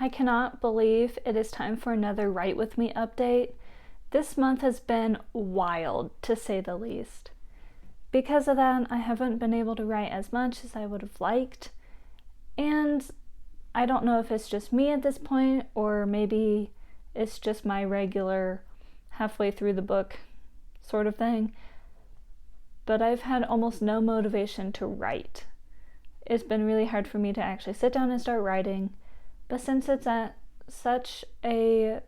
I cannot believe it is time for another Write With Me update. This month has been wild, to say the least. Because of that, I haven't been able to write as much as I would have liked. And I don't know if it's just me at this point, or maybe it's just my regular halfway through the book sort of thing. But I've had almost no motivation to write. It's been really hard for me to actually sit down and start writing. But since it's at such an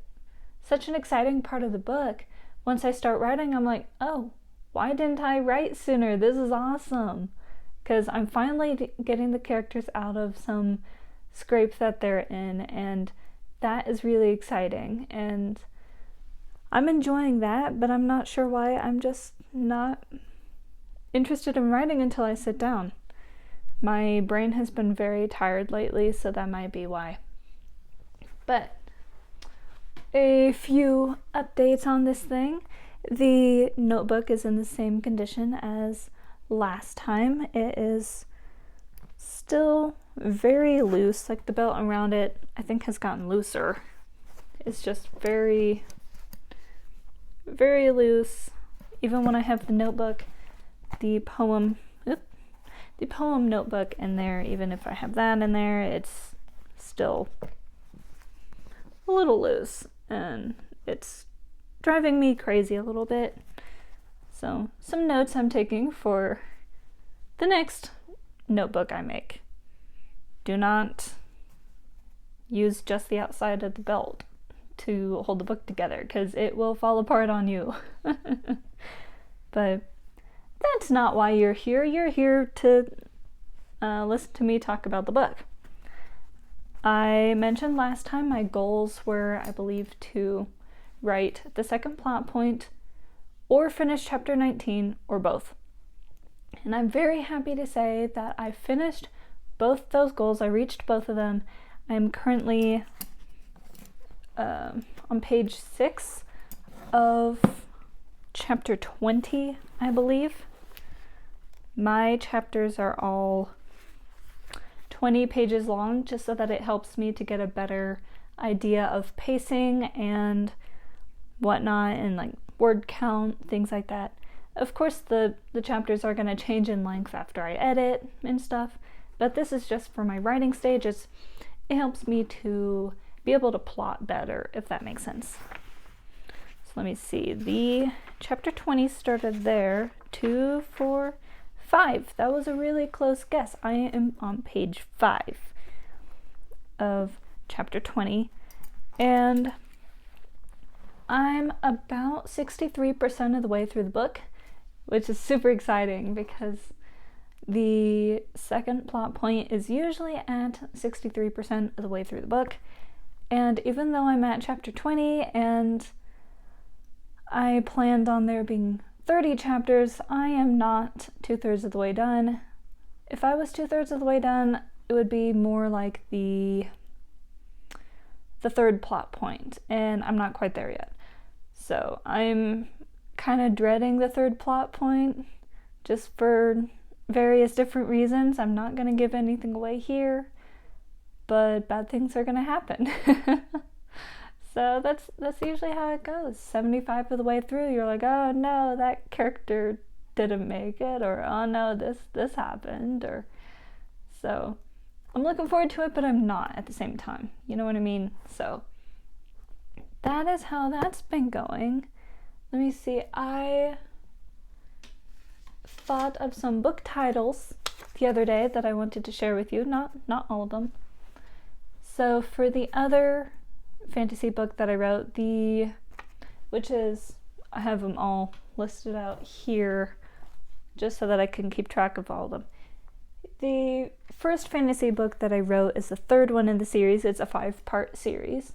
exciting part of the book, once I start writing, I'm like, oh, why didn't I write sooner? This is awesome. Because I'm finally getting the characters out of some scrape that they're in, and that is really exciting. And I'm enjoying that, but I'm not sure why. I'm just not interested in writing until I sit down. My brain has been very tired lately, so that might be why. But a few updates on this thing. The notebook is in the same condition as last time. It is still very loose, like the belt around it I think has gotten looser. It's just very, very loose. Even when I have the notebook, the poem notebook in there, even if I have that in there, it's still a little loose, and it's driving me crazy a little bit. So some notes I'm taking for the next notebook I make. Do not use just the outside of the belt to hold the book together, because it will fall apart on you. But that's not why you're here. You're here to listen to me talk about the book. I mentioned last time my goals were, I believe, to write the second plot point or finish chapter 19 or both. And I'm very happy to say that I finished both those goals. I reached both of them. I'm currently on page 6 of chapter 20, I believe. My chapters are all 20 pages long, just so that it helps me to get a better idea of pacing and whatnot, and like word count, things like that. Of course, the chapters are going to change in length after I edit and stuff, but this is just for my writing stages. It helps me to be able to plot better, if that makes sense. So let me see. The chapter 20 started there. 2, 4, 5. That was a really close guess. I am on page 5 of chapter 20, and I'm about 63% of the way through the book, which is super exciting because the second plot point is usually at 63% of the way through the book. And even though I'm at chapter 20 and I planned on there being 30 chapters, I am not 2/3 of the way done. If I was 2/3 of the way done, it would be more like the third plot point, and I'm not quite there yet. So I'm kind of dreading the third plot point, just for various different reasons. I'm not going to give anything away here, but bad things are going to happen. So that's usually how it goes. 75 of the way through, you're like, oh no, that character didn't make it, or oh no, this happened, or so I'm looking forward to it, but I'm not at the same time. You know what I mean? So that is how that's been going. Let me see. I thought of some book titles the other day that I wanted to share with you. Not all of them. So for the other fantasy book that I wrote, I have them all listed out here just so that I can keep track of all of them. The first fantasy book that I wrote is the third one in the series. It's a 5-part series.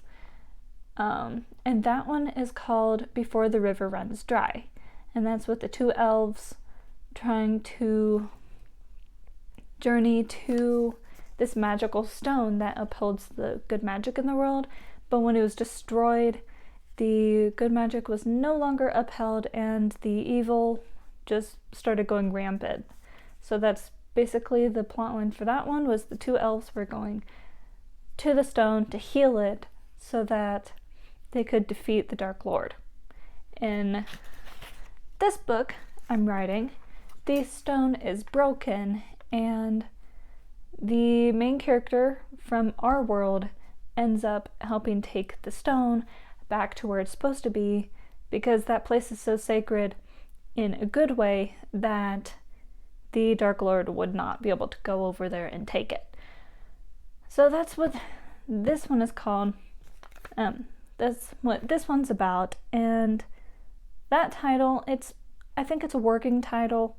And that one is called Before the River Runs Dry. And that's with the 2 elves trying to journey to this magical stone that upholds the good magic in the world. But when it was destroyed, the good magic was no longer upheld, and the evil just started going rampant. So that's basically the plotline for that one. Was the 2 elves were going to the stone to heal it so that they could defeat the Dark Lord. In this book I'm writing, the stone is broken, and the main character from our world ends up helping take the stone back to where it's supposed to be, because that place is so sacred in a good way that the Dark Lord would not be able to go over there and take it. So that's what this one is called. That's what this one's about. And that title, I think it's a working title,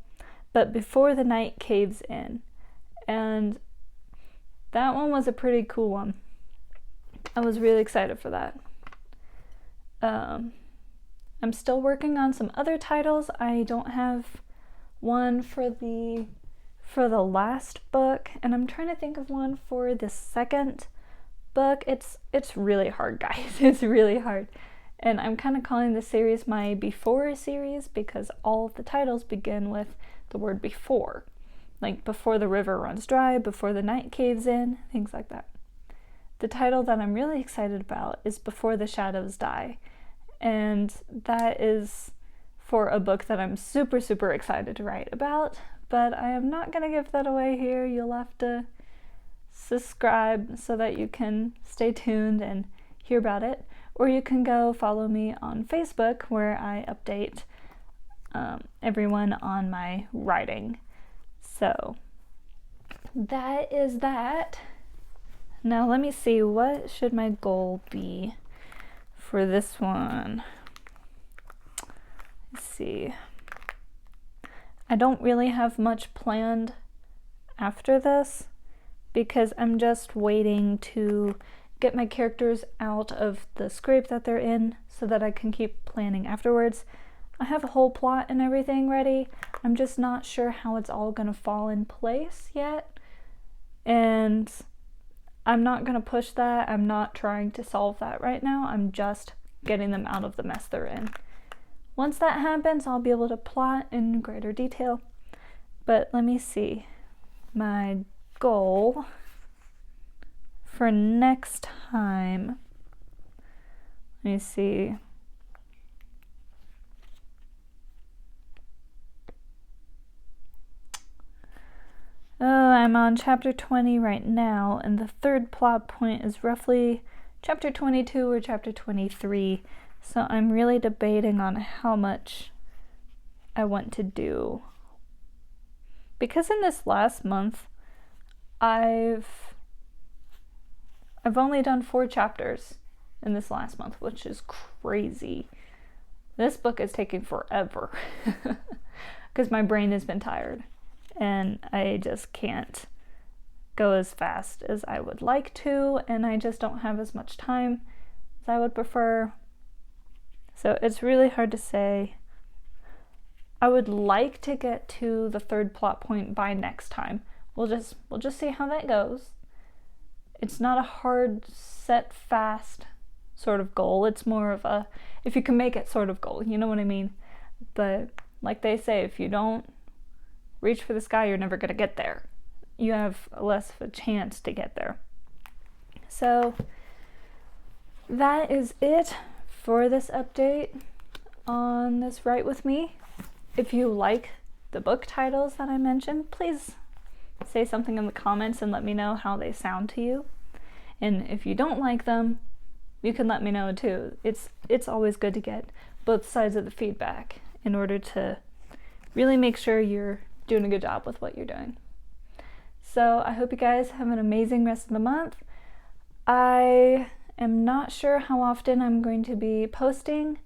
but Before the Night Caves In. And that one was a pretty cool one. I was really excited for that. I'm still working on some other titles. I don't have one for the last book, and I'm trying to think of one for the second book. It's really hard, guys. It's really hard. And I'm kind of calling this series my Before series, because all of the titles begin with the word before. Like Before the River Runs Dry, Before the Night Caves In, things like that. The title that I'm really excited about is Before the Shadows Die. And that is for a book that I'm super, super excited to write about. But I am not going to give that away here. You'll have to subscribe so that you can stay tuned and hear about it. Or you can go follow me on Facebook, where I update everyone on my writing. So that is that. Now let me see, what should my goal be for this one? Let's see. I don't really have much planned after this, because I'm just waiting to get my characters out of the scrape that they're in so that I can keep planning afterwards. I have a whole plot and everything ready. I'm just not sure how it's all gonna fall in place yet. And I'm not gonna push that. I'm not trying to solve that right now. I'm just getting them out of the mess they're in. Once that happens, I'll be able to plot in greater detail. But let me see. My goal for next time. Let me see. Oh, I'm on chapter 20 right now, and the third plot point is roughly chapter 22 or chapter 23. So I'm really debating on how much I want to do. Because in this last month, I've only done 4 chapters in this last month, which is crazy. This book is taking forever because my brain has been tired and I just can't go as fast as I would like to, and I just don't have as much time as I would prefer. So it's really hard to say. I would like to get to the third plot point by next time. We'll just see how that goes. It's not a hard, set, fast sort of goal. It's more of a, if you can make it sort of goal, you know what I mean? But like they say, if you don't reach for the sky, you're never going to get there. You have less of a chance to get there. So that is it for this update on this Write With Me. If you like the book titles that I mentioned, please say something in the comments and let me know how they sound to you. And if you don't like them, you can let me know too. It's always good to get both sides of the feedback in order to really make sure you're doing a good job with what you're doing. So I hope you guys have an amazing rest of the month. I am not sure how often I'm going to be posting.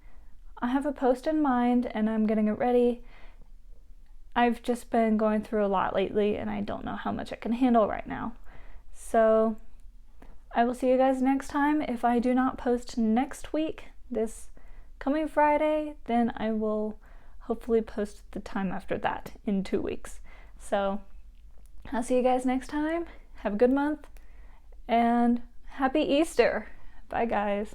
I have a post in mind and I'm getting it ready. I've just been going through a lot lately and I don't know how much I can handle right now. So I will see you guys next time. If I do not post next week, this coming Friday, then I will hopefully post the time after that in 2 weeks. So I'll see you guys next time. Have a good month and happy Easter. Bye guys.